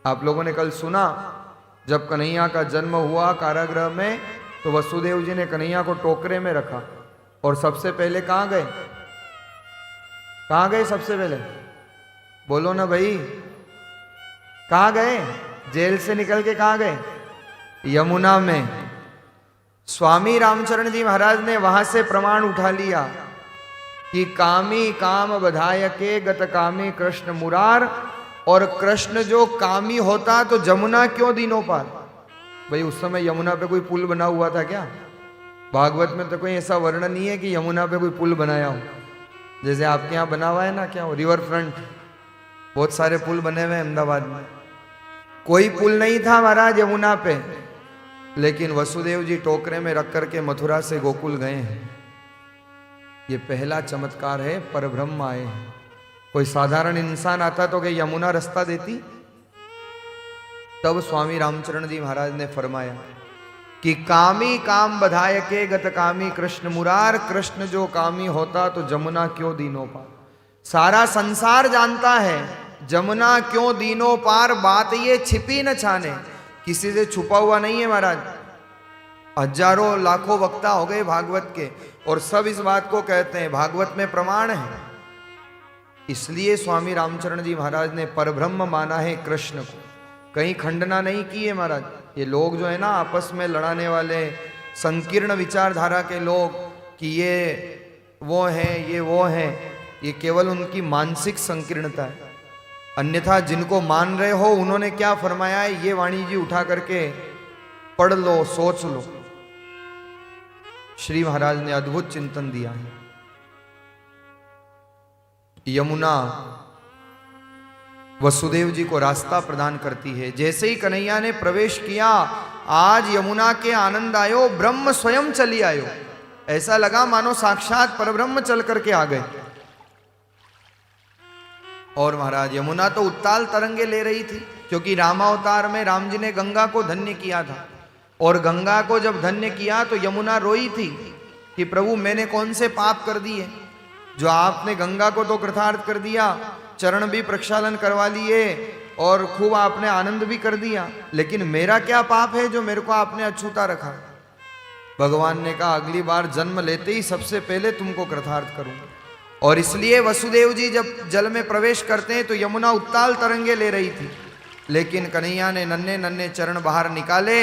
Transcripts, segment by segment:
आप लोगों ने कल सुना, जब कन्हैया का जन्म हुआ कारागृह में, तो वसुदेव जी ने कन्हैया को टोकरे में रखा और सबसे पहले कहाँ गए? कहाँ गए सबसे पहले? बोलो ना भाई, कहाँ गए? जेल से निकल के कहाँ गए? यमुना में। स्वामी रामचरण जी महाराज ने वहां से प्रमाण उठा लिया कि कामी काम बधाय के गत कामी कृष्ण मुरार, और कृष्ण जो कामी होता तो जमुना क्यों दीनों पार? भाई उस समय यमुना पे कोई पुल बना हुआ था क्या? भागवत में तो कोई ऐसा वर्णन नहीं है कि यमुना पे कोई पुल बनाया हो, जैसे आपके यहाँ बना हुआ है ना, क्या हो, रिवर फ्रंट, बहुत सारे पुल बने हुए हैं अहमदाबाद में। कोई पुल नहीं था महाराज यमुना पे, लेकिन वसुदेव जी टोकरे में रख करके मथुरा से गोकुल गए हैं। ये पहला चमत्कार है, परब्रह्म आए हैं। कोई साधारण इंसान आता तो क्या यमुना रास्ता देती? तब स्वामी रामचरण जी महाराज ने फरमाया कि कामी काम बधाय के गत कामी कृष्ण मुरार, कृष्ण जो कामी होता तो जमुना क्यों दीनों पार। सारा संसार जानता है जमुना क्यों दीनों पार, बात ये छिपी न छाने, किसी से छुपा हुआ नहीं है महाराज। हजारों लाखों वक्ता हो गए भागवत के और सब इस बात को कहते हैं, भागवत में प्रमाण है। इसलिए स्वामी रामचरण जी महाराज ने परब्रह्म माना है कृष्ण को, कहीं खंडना नहीं की है महाराज। ये लोग जो है ना आपस में लड़ाने वाले संकीर्ण विचारधारा के लोग कि ये वो हैं ये वो हैं, ये केवल उनकी मानसिक संकीर्णता है। अन्यथा जिनको मान रहे हो उन्होंने क्या फरमाया है, ये वाणी जी उठा करके पढ़ लो, सोच लो। श्री महाराज ने अद्भुत चिंतन दिया है। यमुना वसुदेव जी को रास्ता प्रदान करती है। जैसे ही कन्हैया ने प्रवेश किया, आज यमुना के आनंद आयो, ब्रह्म स्वयं चली आयो। ऐसा लगा मानो साक्षात परब्रह्म चल करके आ गए। और महाराज यमुना तो उत्ताल तरंगे ले रही थी, क्योंकि रामावतार में राम जी ने गंगा को धन्य किया था। और गंगा को जब धन्य किया तो यमुना रोई थी कि प्रभु मैंने कौन से पाप कर दिए, जो आपने गंगा को तो कृतार्थ कर दिया, चरण भी प्रक्षालन करवा लिए और खूब आपने आनंद भी कर दिया, लेकिन मेरा क्या पाप है जो मेरे को आपने अछूता रखा। भगवान ने कहा अगली बार जन्म लेते ही सबसे पहले तुमको कृतार्थ करूंगा। और इसलिए वसुदेव जी जब जल में प्रवेश करते हैं तो यमुना उत्ताल तरंगे ले रही थी, लेकिन कन्हैया ने नन्हे नन्हे चरण बाहर निकाले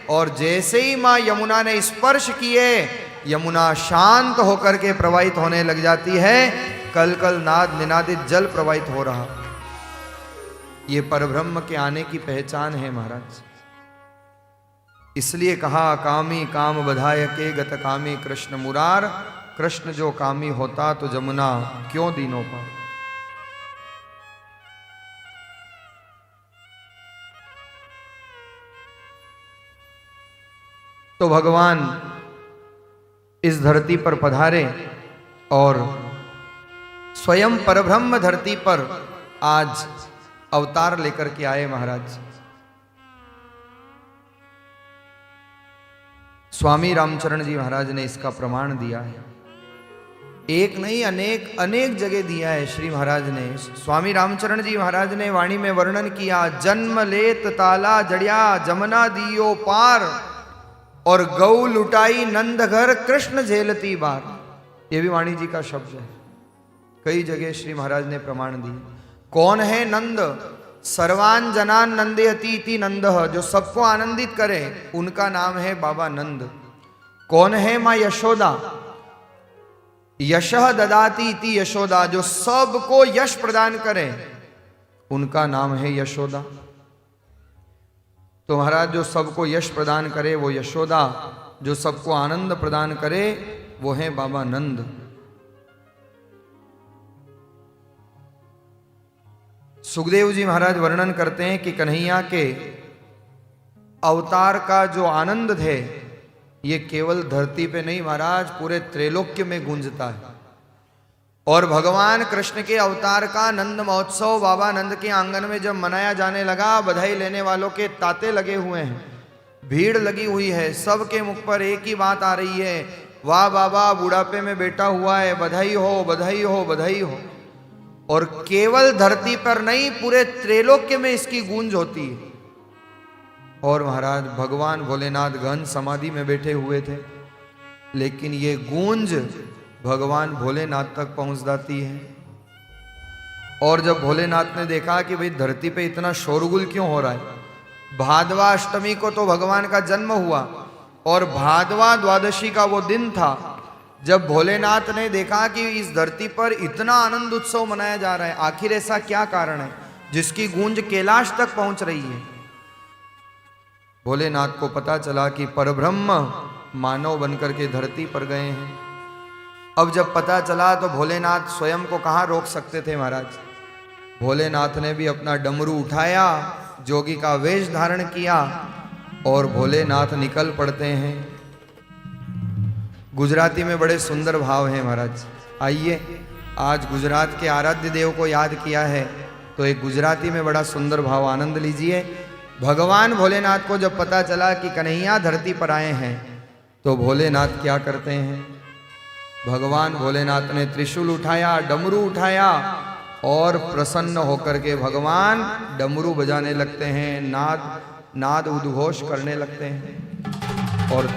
और जैसे ही मां यमुना ने स्पर्श किए, यमुना शांत होकर के प्रवाहित होने लग जाती है। कल कल नाद निनादित जल प्रवाहित हो रहा। ये परब्रह्म के आने की पहचान है महाराज। इसलिए कहा कामी काम बधाय के गत कामी कृष्ण मुरार, कृष्ण जो कामी होता तो जमुना क्यों दीनों पार। तो भगवान इस धरती पर पधारे और स्वयं परब्रह्म धरती पर आज अवतार लेकर के आए महाराज। स्वामी रामचरण जी महाराज ने इसका प्रमाण दिया है। एक नहीं अनेक अनेक जगह दिया है श्री महाराज ने। स्वामी रामचरण जी महाराज ने वाणी में वर्णन किया, जन्म लेत ताला जड़िया जमुना दियो पार, और गौ लुटाई नंद घर कृष्ण झेलती बार। ये भी वाणी जी का शब्द है। कई जगह श्री महाराज ने प्रमाण दिए। कौन है नंद? सर्वान जनान नंदयति इति नंद, जो सबको आनंदित करे उनका नाम है बाबा नंद। कौन है मां यशोदा? यशः ददाति इति यशोदा, जो सबको यश प्रदान करे उनका नाम है यशोदा। तो महाराज जो सबको यश प्रदान करे वो यशोदा, जो सबको आनंद प्रदान करे वो है बाबा नंद। सुखदेव जी महाराज वर्णन करते हैं कि कन्हैया के अवतार का जो आनंद थे ये केवल धरती पे नहीं महाराज, पूरे त्रैलोक्य में गूंजता है। और भगवान कृष्ण के अवतार का नंद महोत्सव बाबा नंद के आंगन में जब मनाया जाने लगा, बधाई लेने वालों के तांते लगे हुए हैं, भीड़ लगी हुई है, सबके मुख पर एक ही बात आ रही है, वाह बाबा बुढ़ापे में बेटा हुआ है, बधाई हो बधाई हो बधाई हो। और केवल धरती पर नहीं, पूरे त्रैलोक्य में इसकी गूंज होती है। और महाराज भगवान भोलेनाथ गहन समाधि में बैठे हुए थे, लेकिन ये गूंज भगवान भोलेनाथ तक पहुंच जाती है। और जब भोलेनाथ ने देखा कि भाई धरती पे इतना शोरगुल क्यों हो रहा है, भादवा अष्टमी को तो भगवान का जन्म हुआ और भादवा द्वादशी का वो दिन था जब भोलेनाथ ने देखा कि इस धरती पर इतना आनंद उत्सव मनाया जा रहा है, आखिर ऐसा क्या कारण है जिसकी गूंज कैलाश तक पहुंच रही है। भोलेनाथ को पता चला कि परब्रह्म मानव बनकर के धरती पर गए हैं। अब जब पता चला तो भोलेनाथ स्वयं को कहाँ रोक सकते थे महाराज। भोलेनाथ ने भी अपना डमरू उठाया, जोगी का वेश धारण किया और भोलेनाथ निकल पड़ते हैं। गुजराती में बड़े सुंदर भाव हैं महाराज। आइए, आज गुजरात के आराध्य देव को याद किया है तो एक गुजराती में बड़ा सुंदर भाव आनंद लीजिए। भगवान भोलेनाथ को जब पता चला कि कन्हैया धरती पर आए हैं तो भोलेनाथ क्या करते हैं, भगवान भोलेनाथ ने त्रिशूल उठाया, डमरू उठाया और प्रसन्न होकर के भगवान डमरू बजाने लगते हैं, नाद उद्घोष करने लगते हैं। और